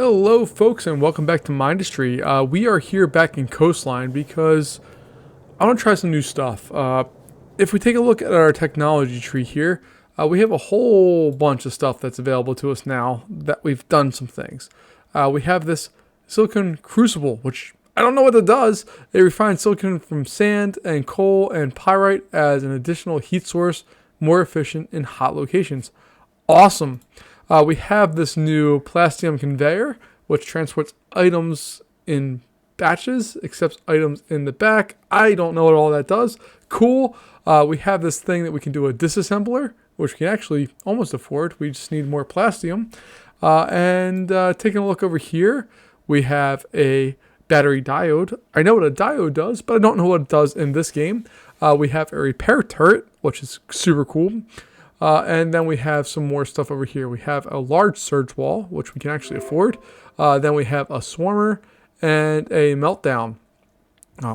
Hello folks and welcome back to Mindustry. We are here back in Coastline because I want to try some new stuff. If we take a look at our technology tree here, we have a whole bunch of stuff that's available to us now that we've done some things. We have this silicon crucible, which I don't know what it does. It refines silicon from sand and coal and pyrite as an additional heat source, more efficient in hot locations. Awesome. We have this new plastanium conveyor, which transports items in batches, accepts items in the back. I don't know what all that does. Cool. We have this thing that we can do a disassembler, which we can actually almost afford. We just need more plastanium. Taking a look over here, we have a battery diode. I know what a diode does, but I don't know what it does in this game. We have a repair turret, which is super cool. And then we have some more stuff over here. We have a large surge wall, which we can actually afford. Then we have a swarmer and a meltdown,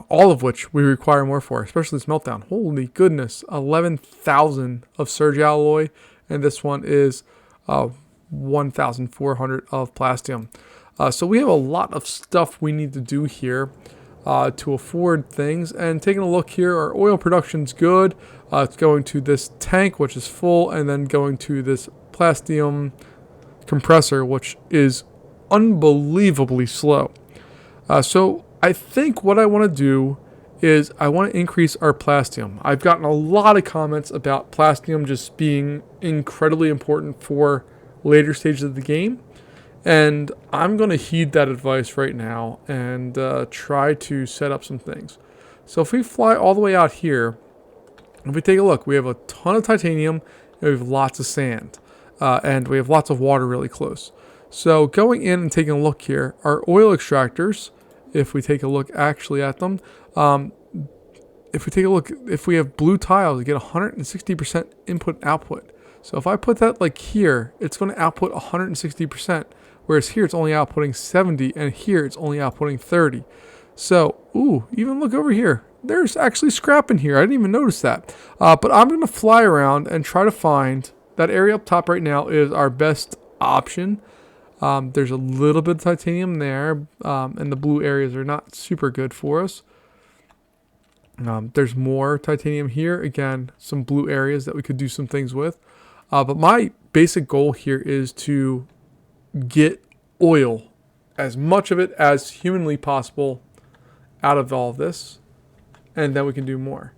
all of which we require more for, especially this meltdown. Holy goodness, 11,000 of surge alloy, and this one is 1,400 of plastanium. So we have a lot of stuff we need to do here to afford things. And taking a look here, our oil production's good. It's going to this tank, which is full, and then going to this plastanium compressor, which is unbelievably slow. So I think what I want to do is I want to increase our plastanium. I've gotten a lot of comments about plastanium just being incredibly important for later stages of the game. And I'm going to heed that advice right now and try to set up some things. So if we fly all the way out here, if we take a look, we have a ton of titanium, and we have lots of sand, and we have lots of water really close. So going in and taking a look here, our oil extractors, if we take a look actually at them, if we take a look, if we have blue tiles, we get 160% input output. So if I put that like here, it's going to output 160%. Whereas here it's only outputting 70, and here it's only outputting 30. So, even look over here. There's actually scrap in here. I didn't even notice that. But I'm going to fly around and try to find that area up top right now is our best option. There's a little bit of titanium there, and the blue areas are not super good for us. There's more titanium here. Again, some blue areas that we could do some things with. But my basic goal here is to get oil, as much of it as humanly possible, out of all of this, and then we can do more.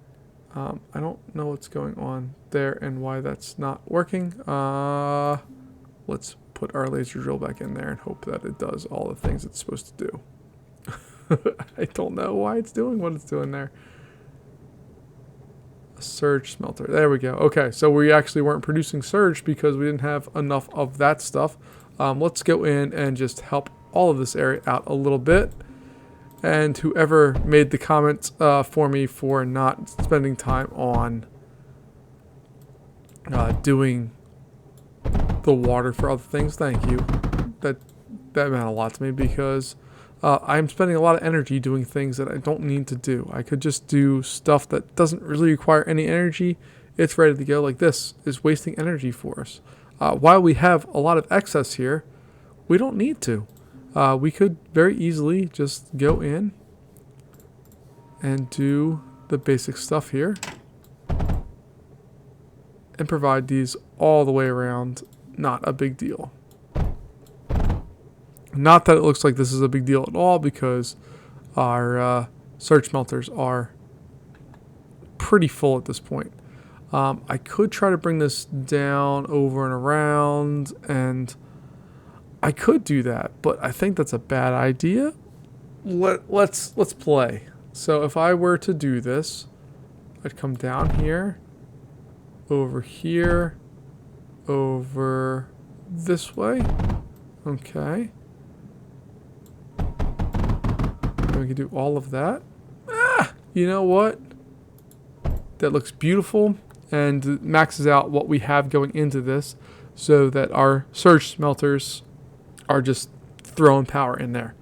I don't know what's going on there and why that's not working. Let's put our laser drill back in there and hope that it does all the things it's supposed to do. I don't know why it's doing what it's doing there. A surge smelter. There we go. Okay, so we actually weren't producing surge because we didn't have enough of that stuff. Let's go in and just help all of this area out a little bit. And whoever made the comment for me for not spending time on doing the water for other things, thank you. That meant a lot to me because I'm spending a lot of energy doing things that I don't need to do. I could just do stuff that doesn't really require any energy. It's ready to go. Like this is wasting energy for us. While we have a lot of excess here, we don't need to. We could very easily just go in and do the basic stuff here and provide these all the way around. Not a big deal. Not that it looks like this is a big deal at all because our surge smelters are pretty full at this point. I could try to bring this down over and around, and I could do that, but I think that's a bad idea. Let's play. So if I were to do this, I'd come down here, over here, over this way. Okay. And we can do all of that. You know what? That looks beautiful and maxes out what we have going into this so that our surge smelters are just throwing power in there.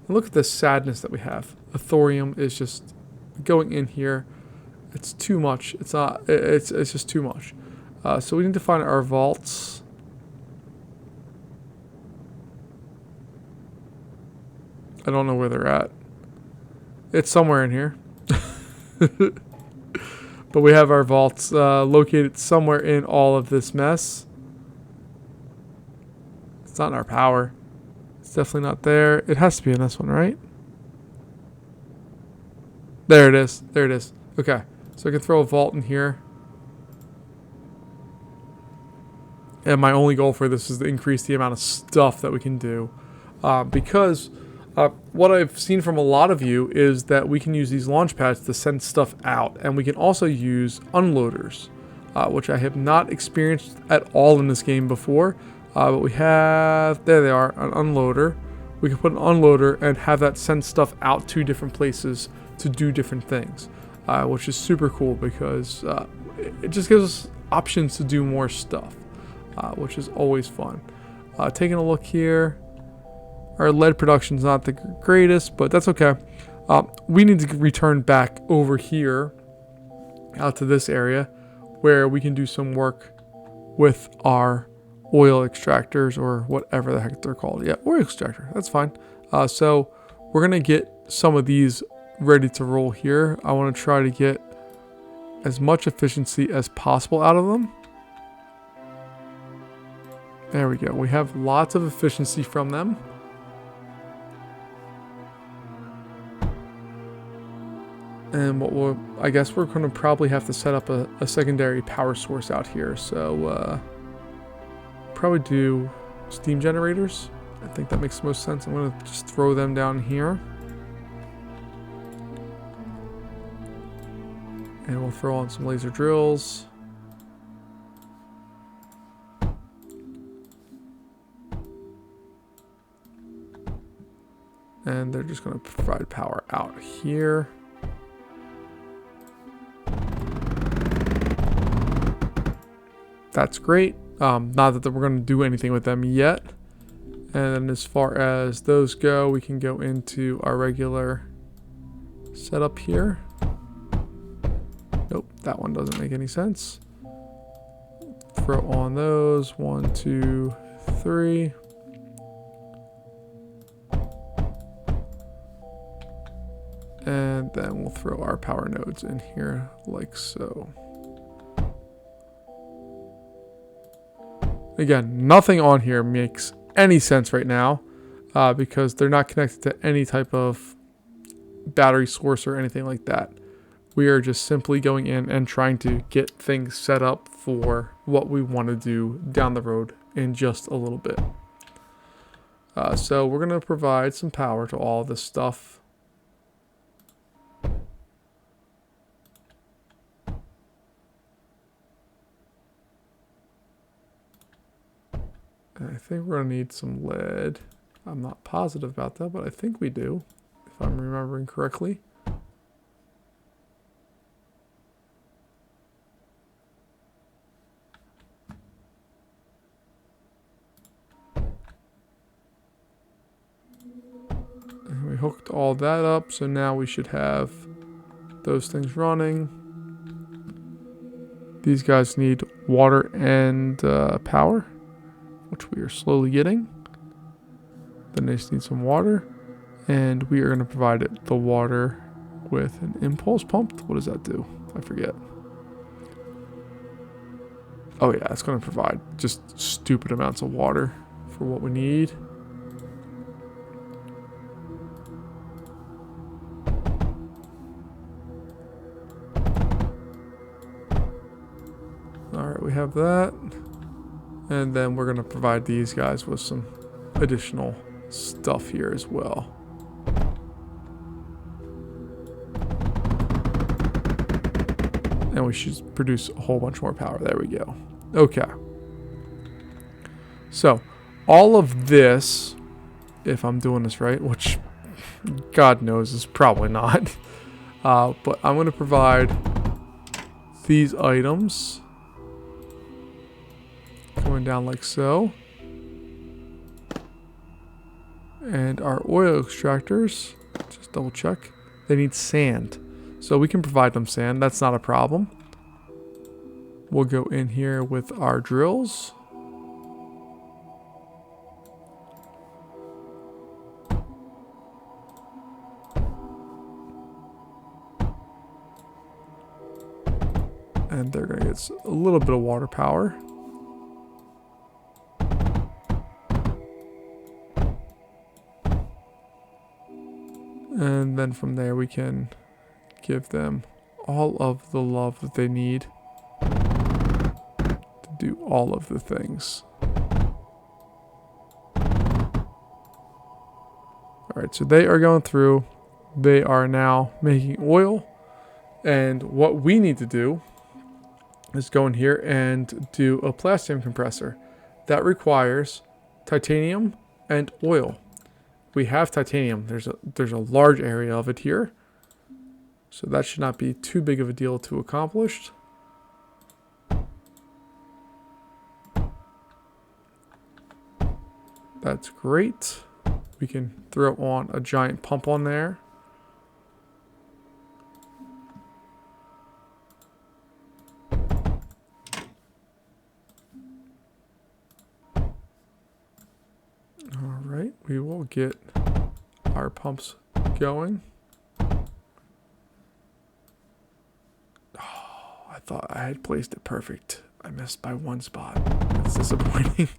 And look at the sadness that we have. The thorium is just going in here. It's too much. It's just too much. So we need to find our vaults. I don't know where they're at. It's somewhere in here. But we have our vaults located somewhere in all of this mess. It's not in our power. It's definitely not there. It has to be in this one, right? There it is. There it is. Okay. So I can throw a vault in here. And my only goal for this is to increase the amount of stuff that we can do. Because what I've seen from a lot of you is that we can use these launch pads to send stuff out. And we can also use unloaders, which I have not experienced at all in this game before. But we have, there they are, an unloader. We can put an unloader and have that send stuff out to different places to do different things, which is super cool because it just gives us options to do more stuff, which is always fun. Taking a look here, our lead production is not the greatest, but that's okay. We need to return back over here out to this area where we can do some work with our oil extractors or whatever the heck they're called. Yeah, oil extractor. That's fine. So we're going to get some of these ready to roll here. I want to try to get as much efficiency as possible out of them. There we go. We have lots of efficiency from them. And what we'll, I guess we're going to probably have to set up a secondary power source out here. So probably do steam generators. I think that makes the most sense. I'm going to just throw them down here. And we'll throw on some laser drills. And they're just going to provide power out here. That's great. Not that we're going to do anything with them yet. And then as far as those go, we can go into our regular setup here. Nope, that one doesn't make any sense. Throw on those. 1, 2, 3. And then we'll throw our power nodes in here like so. Again, nothing on here makes any sense right now because they're not connected to any type of battery source or anything like that. We are just simply going in and trying to get things set up for what we want to do down the road in just a little bit. So we're going to provide some power to all this stuff. I think we're going to need some lead. I'm not positive about that, but I think we do, if I'm remembering correctly. And we hooked all that up, so now we should have those things running. These guys need water and power, which we are slowly getting. Then they just need some water, and we are going to provide it the water with an impulse pump. What does that do? I forget. Oh yeah, it's going to provide just stupid amounts of water for what we need. Alright, we have that. And then we're going to provide these guys with some additional stuff here as well. And we should produce a whole bunch more power. There we go. Okay. So, all of this, if I'm doing this right, which God knows is probably not, but I'm going to provide these items. Going down like so. And our oil extractors, just double check, they need sand. So we can provide them sand, that's not a problem. We'll go in here with our drills. And they're going to get a little bit of water power. And then from there we can give them all of the love that they need to do all of the things. Alright, so they are going through. They are now making oil. And what we need to do is go in here and do a plastanium compressor. That requires titanium and oil. We have titanium. There's a large area of it here. So that should not be too big of a deal to accomplish. That's great. We can throw on a giant pump on there. Alright, we will get our pumps going. Oh, I thought I had placed it perfect. I missed by one spot. That's disappointing.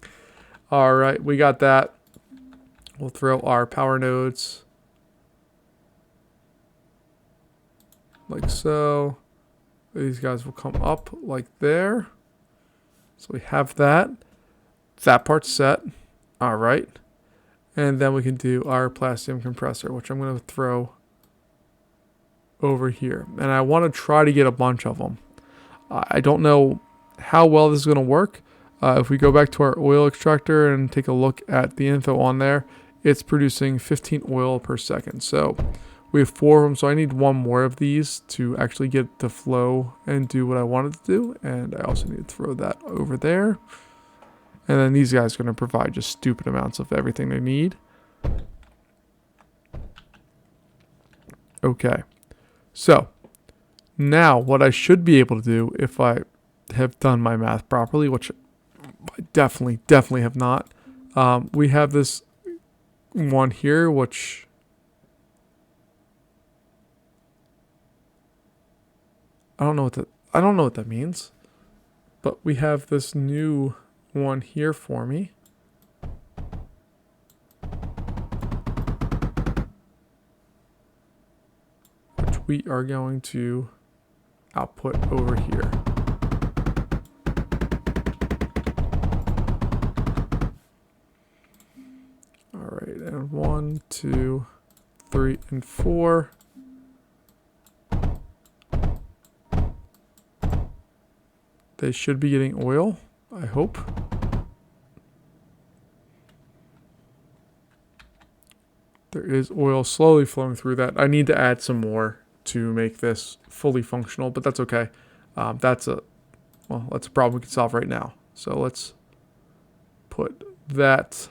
Alright, we got that. We'll throw our power nodes like so. These guys will come up like there. So we have that. That part's set. Alright. And then we can do our plastanium compressor, which I'm going to throw over here. And I want to try to get a bunch of them. I don't know how well this is going to work. If we go back to our oil extractor and take a look at the info on there, it's producing 15 oil per second. So we have 4 of them. So I need 1 more of these to actually get the flow and do what I wanted to do. And I also need to throw that over there. And then these guys are going to provide just stupid amounts of everything they need. Okay. So now what I should be able to do, if I have done my math properly, which I definitely have not, we have this one here, which I don't know what that means, but we have this new one here for me. Which we are going to output over here. Alright, and 1, 2, 3, and 4. They should be getting oil, I hope. There is oil slowly flowing through that. I need to add some more to make this fully functional, but that's okay. That's a problem we can solve right now. So let's put that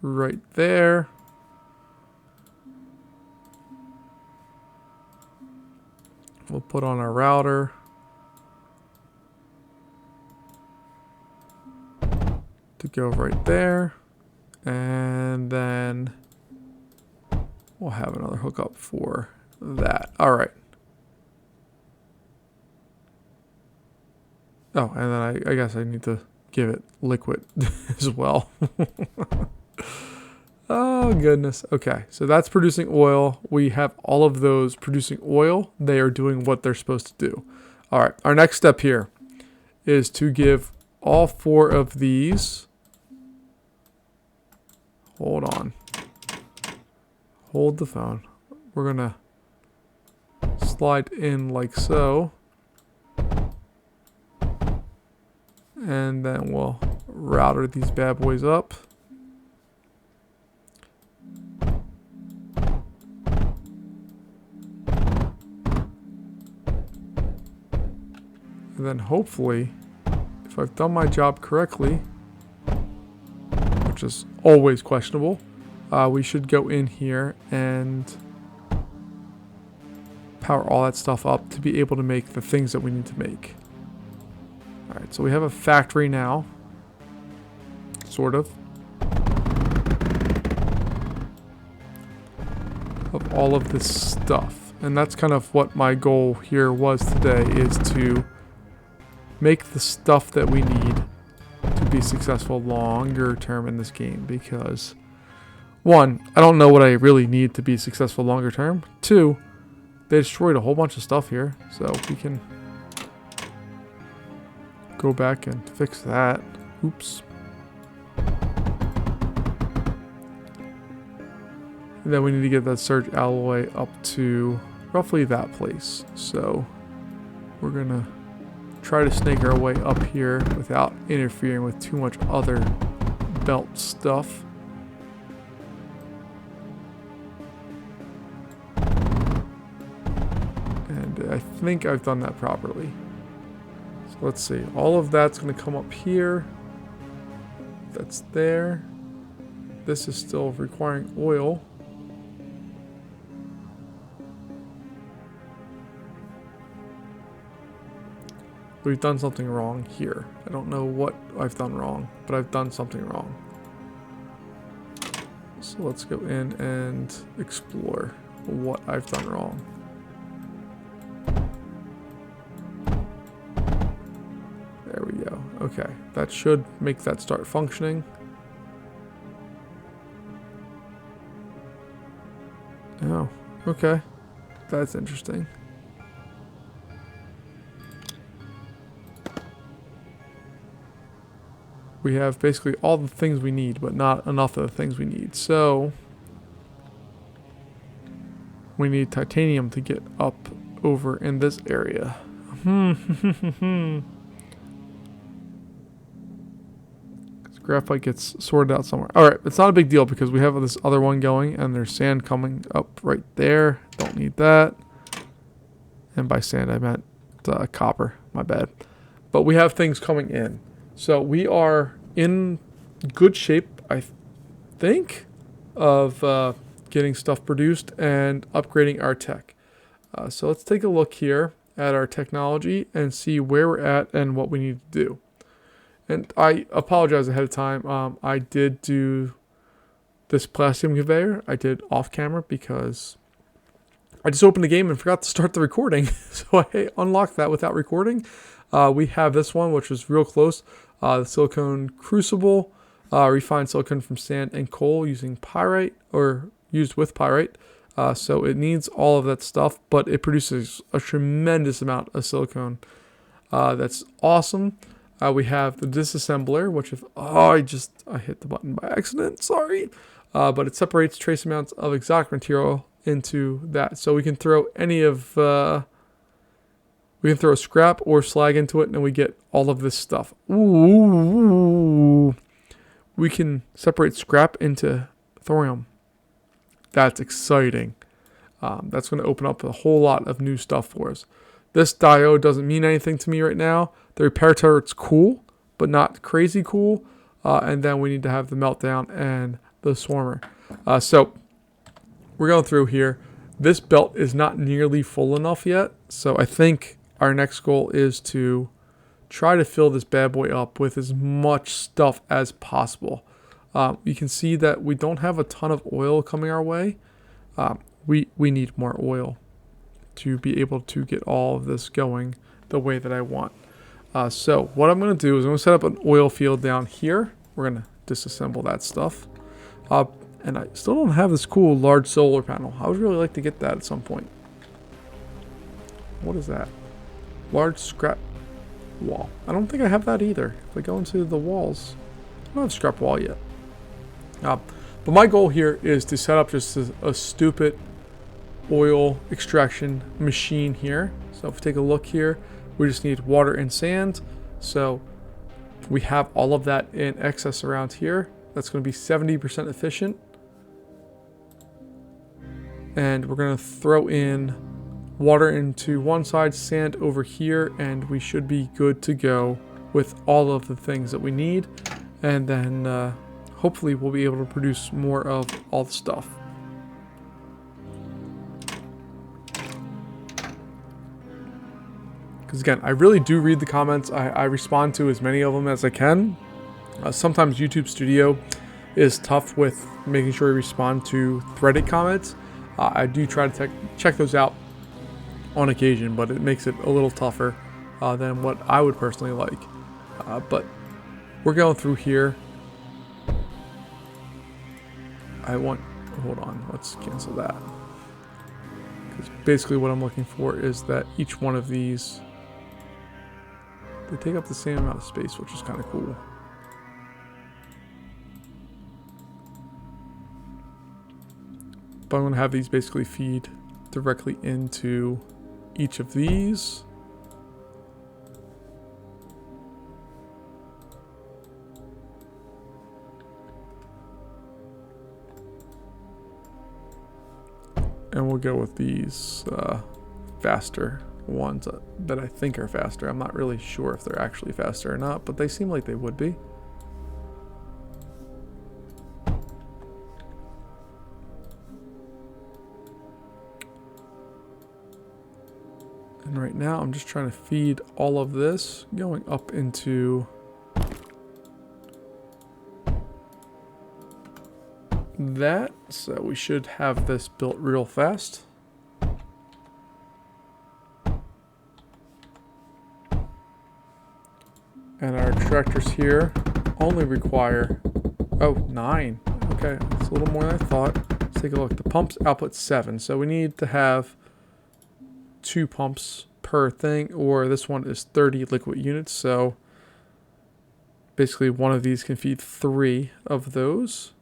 right there. We'll put on our router. To go right there. And then we'll have another hookup for that. All right. Oh, and then I guess I need to give it liquid as well. Oh, goodness. Okay, so that's producing oil. We have all of those producing oil. They are doing what they're supposed to do. All right, our next step here is to give all 4 of these. Hold on. Hold the phone. We're going to slide in like so. And then we'll router these bad boys up. And then hopefully, if I've done my job correctly, which is always questionable, we should go in here and power all that stuff up to be able to make the things that we need to make. Alright, so we have a factory now. Sort of. Of all of this stuff. And that's kind of what my goal here was today, is to make the stuff that we need to be successful longer term in this game, because one, I don't know what I really need to be successful longer term. Two, they destroyed a whole bunch of stuff here, so we can go back and fix that. Oops. And then we need to get that surge alloy up to roughly that place. So we're gonna try to snake our way up here without interfering with too much other belt stuff. And I think I've done that properly. So let's see. All of that's gonna come up here. That's there. This is still requiring oil. We've done something wrong here. I don't know what I've done wrong, but I've done something wrong. So let's go in and explore what I've done wrong. There we go. Okay, that should make that start functioning. Oh, okay. That's interesting. We have basically all the things we need, but not enough of the things we need. So we need titanium to get up over in this area. Graphite gets sorted out somewhere. Alright, it's not a big deal because we have this other one going and there's sand coming up right there. Don't need that. And by sand I meant copper. My bad. But we have things coming in. So we are in good shape, I think, of getting stuff produced and upgrading our tech. So let's take a look here at our technology and see where we're at and what we need to do. And I apologize ahead of time. I did do this plastanium conveyor. I did off camera because I just opened the game and forgot to start the recording. So I unlocked that without recording. We have this one, which is real close. The silicone crucible, refined silicone from sand and coal using pyrite, or used with pyrite. So it needs all of that stuff, but it produces a tremendous amount of silicone. That's awesome. We have the disassembler, which if I hit the button by accident, sorry. But it separates trace amounts of exotic material into that, so we can throw any of we can throw scrap or slag into it, and we get all of this stuff. Ooh, we can separate scrap into thorium. That's exciting. That's going to open up a whole lot of new stuff for us. This diode doesn't mean anything to me right now. The repair turret's cool, but not crazy cool. And then we need to have the meltdown and the swarmer. So we're going through here. This belt is not nearly full enough yet. So I think our next goal is to try to fill this bad boy up with as much stuff as possible. You can see that we don't have a ton of oil coming our way. We need more oil to be able to get all of this going the way that I want. So what I'm going to do is I'm going to set up an oil field down here. We're going to disassemble that stuff. And I still don't have this cool large solar panel. I would really like to get that at some point. What is that? Large scrap wall. I don't think I have that either. If I go into the walls, I don't have scrap wall yet. But my goal here is to set up just a stupid oil extraction machine here. So if we take a look here, we just need water and sand. So we have all of that in excess around here. That's going to be 70% efficient. And we're going to throw in water into one side, sand over here, and we should be good to go with all of the things that we need. And then hopefully we'll be able to produce more of all the stuff. Because again, I really do read the comments. I respond to as many of them as I can. Sometimes YouTube Studio is tough with making sure we respond to threaded comments. I do try to check those out on occasion, but it makes it a little tougher than what I would personally like. But we're going through here. Hold on, let's cancel that. Because basically what I'm looking for is that each one of these, they take up the same amount of space, which is kind of cool. But I'm going to have these basically feed directly into each of these. And we'll go with these faster ones that I think are faster. I'm not really sure if they're actually faster or not, but they seem like they would be. And right now I'm just trying to feed all of this going up into that, so we should have this built real fast. And our extractors here only require, 9. Okay, it's a little more than I thought. Let's take a look. The pump's output 7, so we need to have 2 pumps per thing, or this one is 30 liquid units, so basically one of these can feed 3 of those.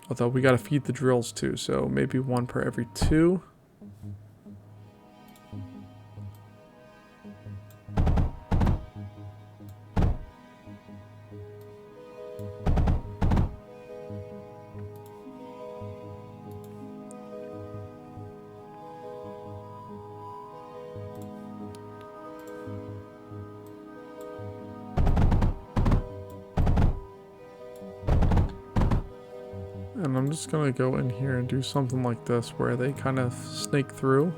Although we got to feed the drills too, so maybe 1 per every 2. And I'm just going to go in here and do something like this where they kind of snake through.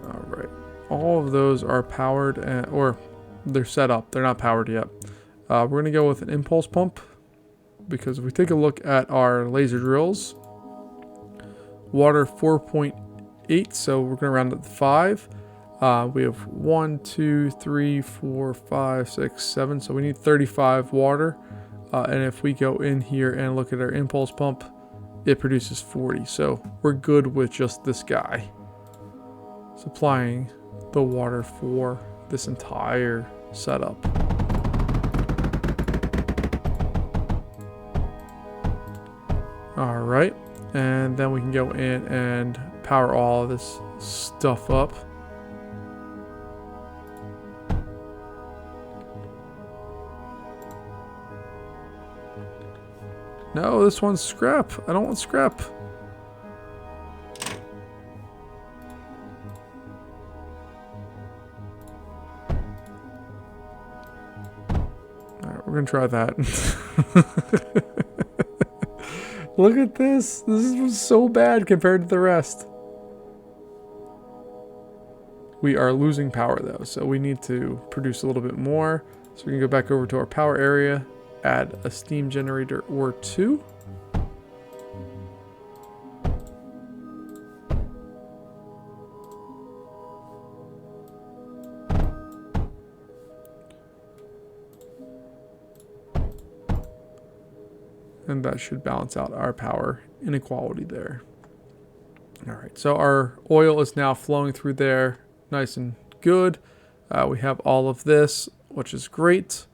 Alright, all of those are powered, or they're set up. They're not powered yet. We're going to go with an impulse pump, because if we take a look at our laser drills, water 4.8, so we're going to round it to 5. We have 1, 2, 3, 4, 5, 6, 7, so we need 35 water. And if we go in here and look at our impulse pump, it produces 40. So we're good with just this guy supplying the water for this entire setup. All right, and then we can go in and power all of this stuff up. No, this one's scrap. I don't want scrap. We're gonna try that. Look at this. This is so bad compared to the rest. We are losing power though, so we need to produce a little bit more. So we can go back over to our power area, add a steam generator or 2. And that should balance out our power inequality there. All right, so our oil is now flowing through there nice and good. We have all of this, which is great,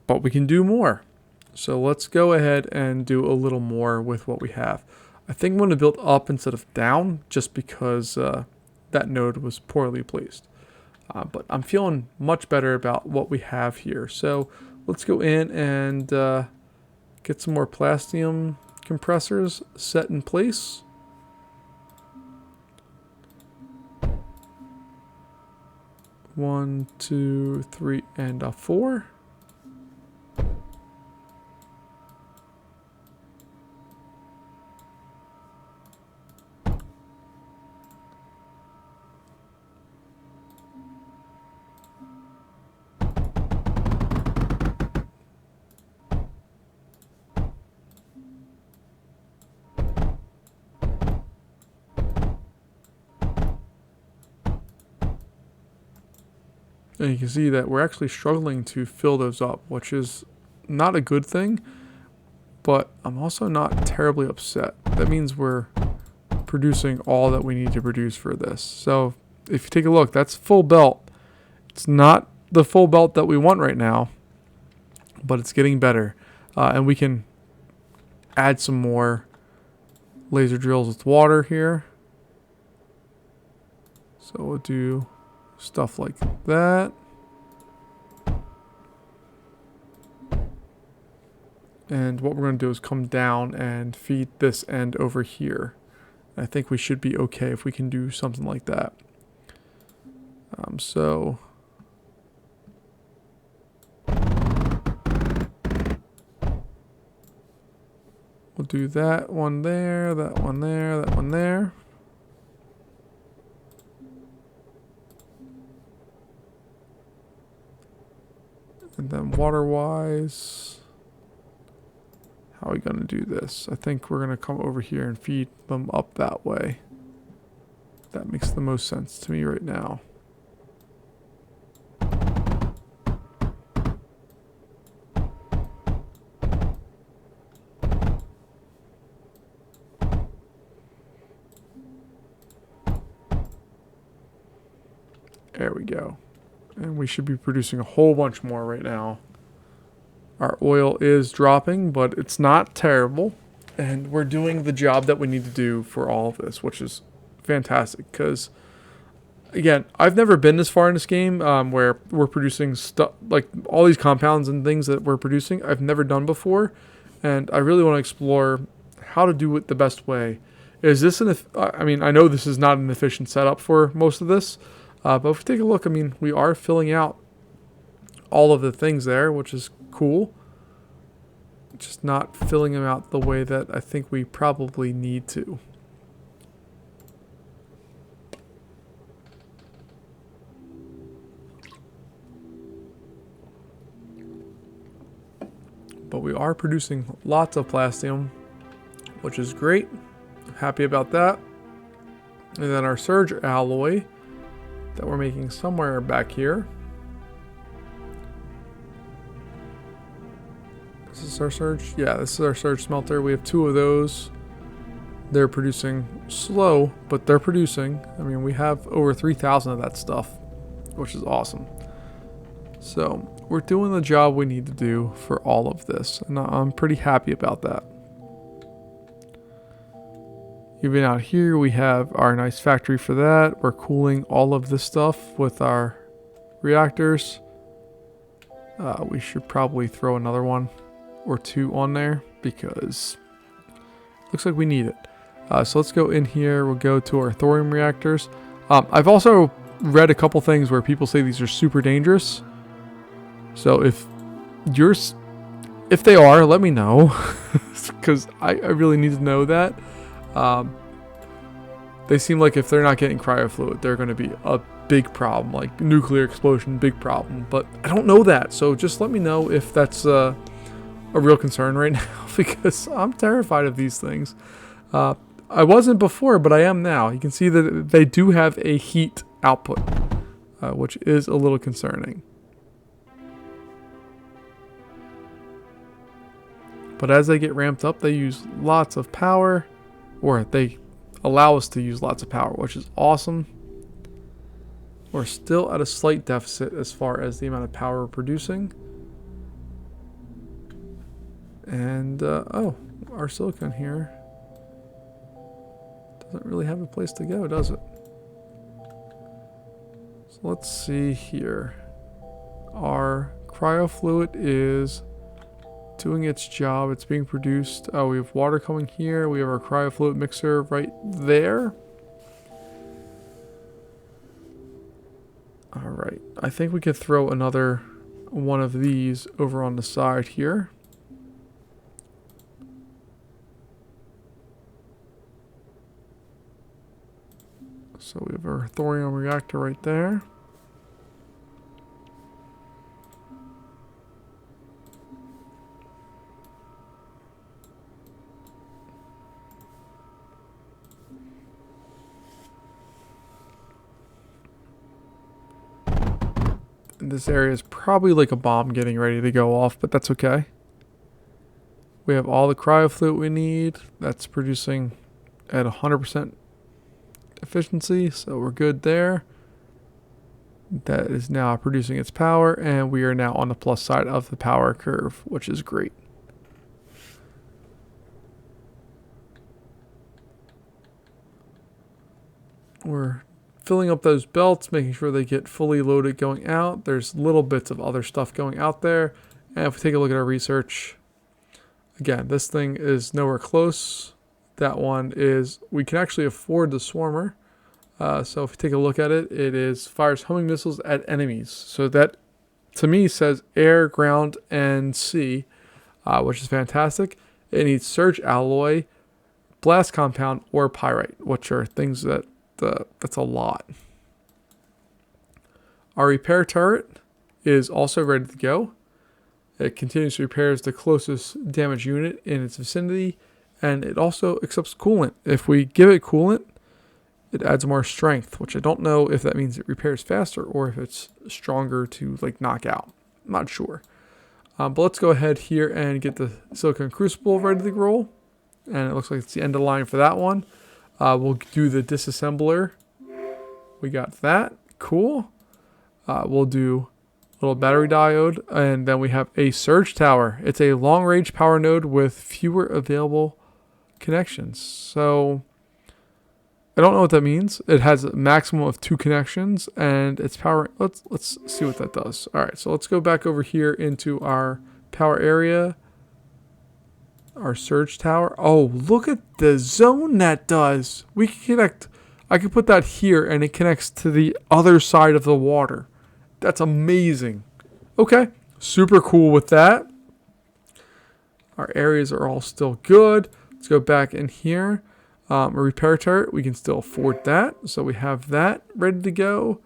but we can do more. So let's go ahead and do a little more with what we have. I think I'm going to build up instead of down, just because that node was poorly placed. But I'm feeling much better about what we have here. So let's go in and get some more plastanium compressors set in place. One, 2, 3, and a 4. And you can see that we're actually struggling to fill those up, which is not a good thing, but I'm also not terribly upset. That means we're producing all that we need to produce for this. So if you take a look, that's full belt. It's not the full belt that we want right now, but it's getting better. And we can add some more laser drills with water here. So we'll do stuff like that. And what we're going to do is come down and feed this end over here. I think we should be okay if we can do something like that. So we'll do that one there, that one there, that one there. And then water-wise, how are we going to do this? I think we're going to come over here and feed them up that way. That makes the most sense to me right now. There we go. And we should be producing a whole bunch more right now. Our oil is dropping, but it's not terrible. And we're doing the job that we need to do for all of this, which is fantastic. Because, again, I've never been this far in this game where we're producing stuff, like all these compounds and things that we're producing, I've never done before. And I really want to explore how to do it the best way. Is this I mean, I know this is not an efficient setup for most of this. But if we take a look, I mean, we are filling out all of the things there, which is cool. Just not filling them out the way that I think we probably need to. But we are producing lots of plastanium, which is great. I'm happy about that. And then our surge alloy that we're making somewhere back here. Is this our surge? Yeah, this is our surge smelter. We have 2 of those. They're producing slow, but they're producing. I mean, we have over 3,000 of that stuff, which is awesome. So we're doing the job we need to do for all of this, and I'm pretty happy about that. Even out here, we have our nice factory for that. We're cooling all of this stuff with our reactors. We should probably throw another one or 2 on there because it looks like we need it. So let's go in here. We'll go to our thorium reactors. I've also read a couple things where people say these are super dangerous. So if they are, let me know because I really need to know that. They seem like if they're not getting cryo fluid, they're going to be a big problem, like nuclear explosion, big problem. But I don't know that, so just let me know if that's a real concern right now because I'm terrified of these things. I wasn't before, but I am now. You can see that they do have a heat output, which is a little concerning. But as they get ramped up, they use lots of power, or they allow us to use lots of power, which is awesome. We're still at a slight deficit as far as the amount of power we're producing. And, oh, our silicon here doesn't really have a place to go, does it? So let's see here. Our cryo fluid is doing its job. It's being produced. Oh, we have water coming here. We have our cryo fluid mixer right there. All right. I think we could throw another one of these over on the side here. So we have our thorium reactor right there. And this area is probably like a bomb getting ready to go off, but that's okay. We have all the cryo fluid we need. That's producing at 100% efficiency, so we're good there. That is now producing its power, and we are now on the plus side of the power curve, which is great. We're filling up those belts, making sure they get fully loaded going out. There's little bits of other stuff going out there. And if we take a look at our research, again, this thing is nowhere close. That one is, we can actually afford the swarmer. So if you take a look at it, it is fires homing missiles at enemies. So that, to me, says air, ground, and sea, which is fantastic. It needs surge alloy, blast compound, or pyrite, which are things that that's a lot. Our repair turret is also ready to go. It continuously repairs the closest damage unit in its vicinity, and it also accepts coolant. If we give it coolant, it adds more strength, which I don't know if that means it repairs faster or if it's stronger to like knock out. I'm not sure. But let's go ahead here and get the silicon crucible ready to roll. And it looks like it's the end of the line for that one. We'll do the disassembler. We got that. Cool. We'll do a little battery diode. And then we have a surge tower. It's a long-range power node with fewer available connections. So I don't know what that means. It has a maximum of 2 connections, and it's power. Let's see what that does. All right, so let's go back over here into our power area. Our surge tower. Oh, look at the zone that does. We can connect. I can put that here and it connects to the other side of the water. That's amazing. Okay, super cool with that. Our areas are all still good. Let's go back in here. A repair turret, we can still afford that. So we have that ready to go.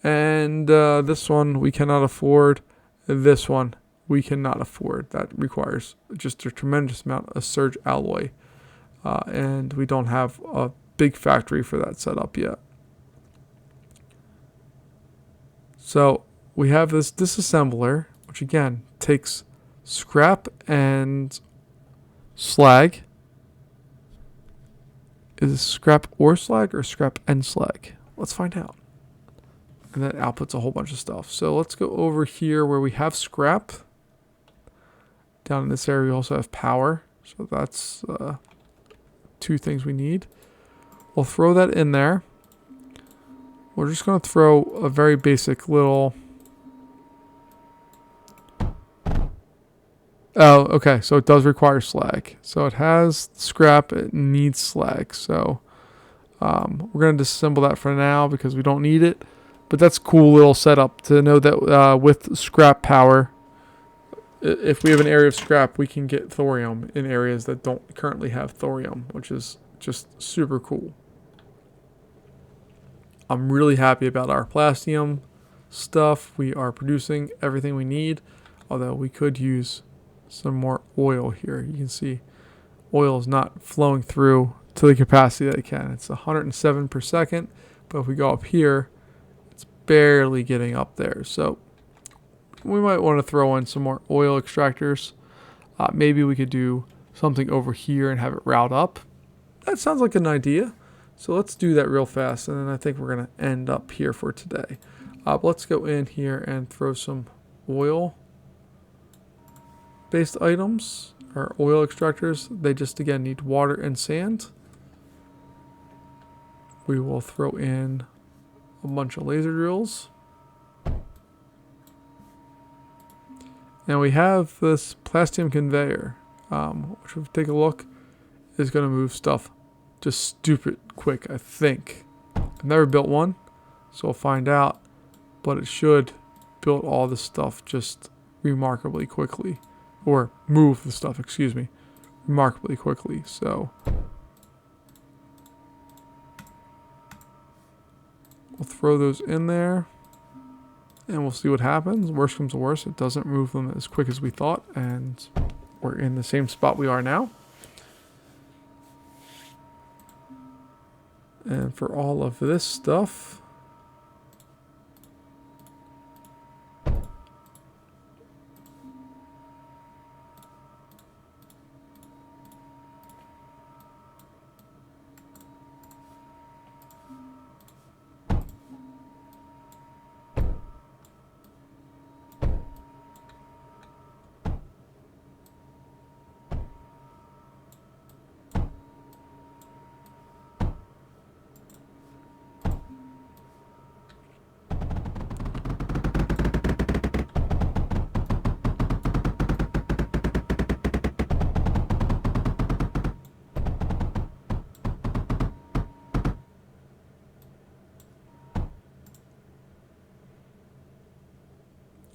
And this one we cannot afford. This one we cannot afford. That requires just a tremendous amount of surge alloy. And we don't have a big factory for that set up yet. So we have this disassembler, which again takes scrap and slag. Is it scrap or slag or scrap and slag? Let's find out. And that outputs a whole bunch of stuff. So let's go over here where we have scrap. Down in this area we also have power. So that's 2 things we need. We'll throw that in there. We're just going to throw a very basic little... Oh, okay. So it does require slag. So it has scrap. It needs slag. So we're going to disassemble that for now because we don't need it. But that's a cool little setup to know that with scrap power, if we have an area of scrap, we can get thorium in areas that don't currently have thorium, which is just super cool. I'm really happy about our plastanium stuff. We are producing everything we need, although we could use some more oil here. You can see oil is not flowing through to the capacity that it can. It's 107 per second, but if we go up here, it's barely getting up there. So we might want to throw in some more oil extractors. Maybe we could do something over here and have it route up. That sounds like an idea. So let's do that real fast, and then I think we're going to end up here for today. But let's go in here and throw some oil-based items. Our oil extractors, they just, again, need water and sand. We will throw in a bunch of laser drills. And we have this plastanium conveyor, which if we take a look, is going to move stuff just stupid quick, I think. I've never built one, so we'll find out. But it should build all this stuff just remarkably quickly. Or move the stuff, excuse me, remarkably quickly. So we'll throw those in there. And we'll see what happens. Worst comes to worst, it doesn't move them as quick as we thought. And we're in the same spot we are now. And for all of this stuff,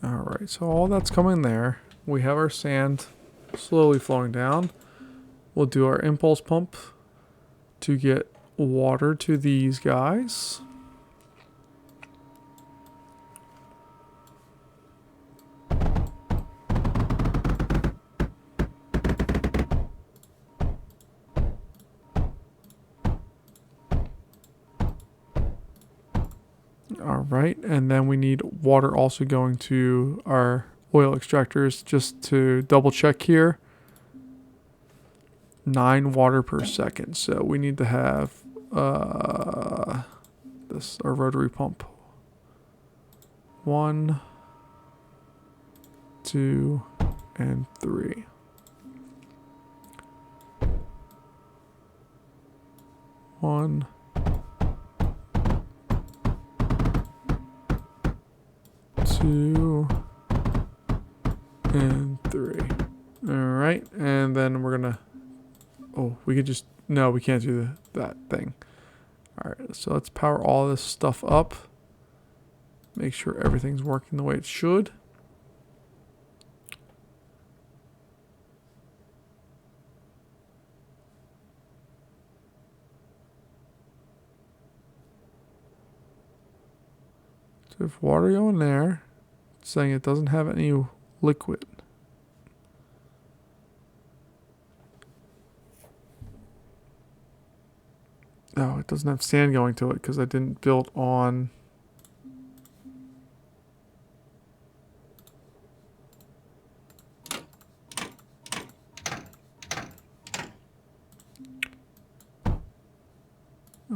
Alright, so all that's coming there. We have our sand slowly flowing down. We'll do our impulse pump to get water to these guys. Alright, and then we need water also going to our oil extractors just to double check here. 9 water per second. So we need to have this our rotary pump. 1, 2, and 3. One, 2, and 3. Alright, and then we're gonna... Oh, we could just... No, we can't do that thing. Alright, so let's power all this stuff up. Make sure everything's working the way it should. So if water going there, it's saying it doesn't have any liquid. Oh, it doesn't have sand going to it because I didn't build on...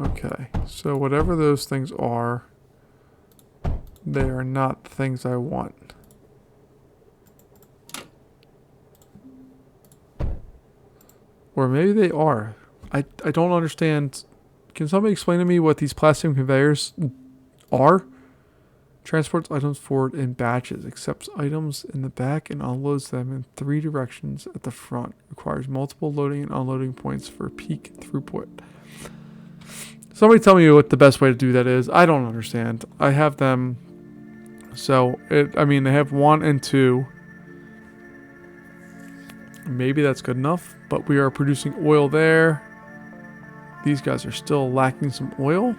Okay, so whatever those things are, they are not the things I want. Or maybe they are. I don't understand. Can somebody explain to me what these plastanium conveyors are? Transports items forward in batches, accepts items in the back and unloads them in 3 directions at the front. Requires multiple loading and unloading points for peak throughput. Somebody tell me what the best way to do that is. I don't understand. I have them. So, I mean, they have 1 and 2. Maybe that's good enough. But we are producing oil there. These guys are still lacking some oil.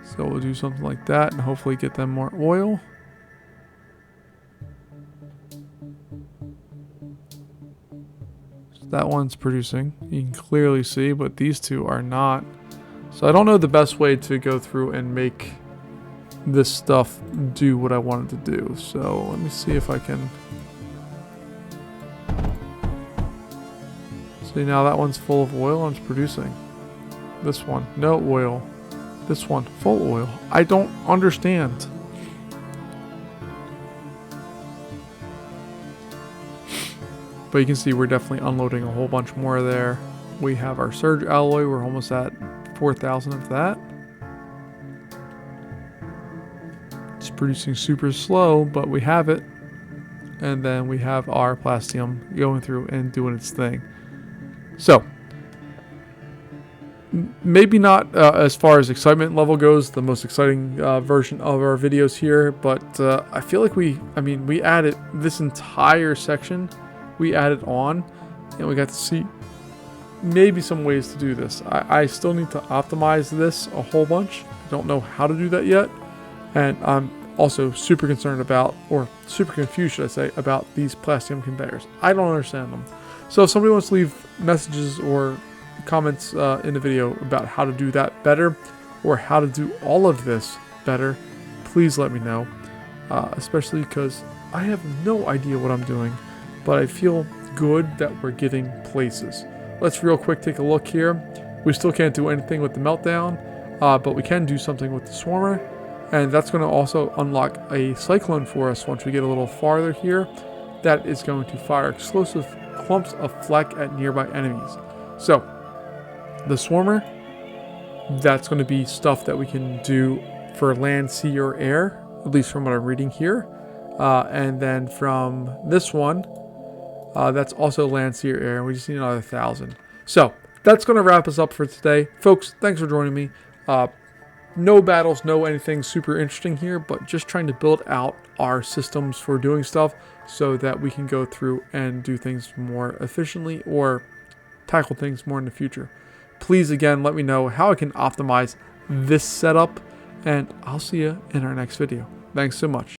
So we'll do something like that and hopefully get them more oil. So that one's producing. You can clearly see, but these two are not. So I don't know the best way to go through and make this stuff do what I wanted to do. So let me see if I can... See, now that one's full of oil and it's producing. This one, no oil. This one, full oil. I don't understand. But you can see we're definitely unloading a whole bunch more there. We have our surge alloy. We're almost at 4,000 of that. It's producing super slow, but we have it. And then we have our plastanium going through and doing its thing. So, maybe not as far as excitement level goes, the most exciting version of our videos here, but I feel like we added this entire section, we added on, and we got to see maybe some ways to do this. I still need to optimize this a whole bunch. I don't know how to do that yet, and I'm also super concerned about, or super confused, should I say, about these plastanium conveyors. I don't understand them. So if somebody wants to leave messages or comments in the video about how to do that better or how to do all of this better, please let me know, especially because I have no idea what I'm doing, but I feel good that we're getting places. Let's real quick take a look here. We still can't do anything with the meltdown, but we can do something with the swarmer, and that's going to also unlock a cyclone for us once we get a little farther here. That is going to fire explosive clumps of flak at nearby enemies. So the swarmer, that's going to be stuff that we can do for land, sea, or air, at least from what I'm reading here. And then from this one, that's also land, sea, or air, and we just need another 1,000. So that's going to wrap us up for today. Folks, thanks for joining me. No battles, no anything super interesting here, but just trying to build out our systems for doing stuff so that we can go through and do things more efficiently or tackle things more in the future. Please, again, let me know how I can optimize this setup, and I'll see you in our next video. Thanks so much.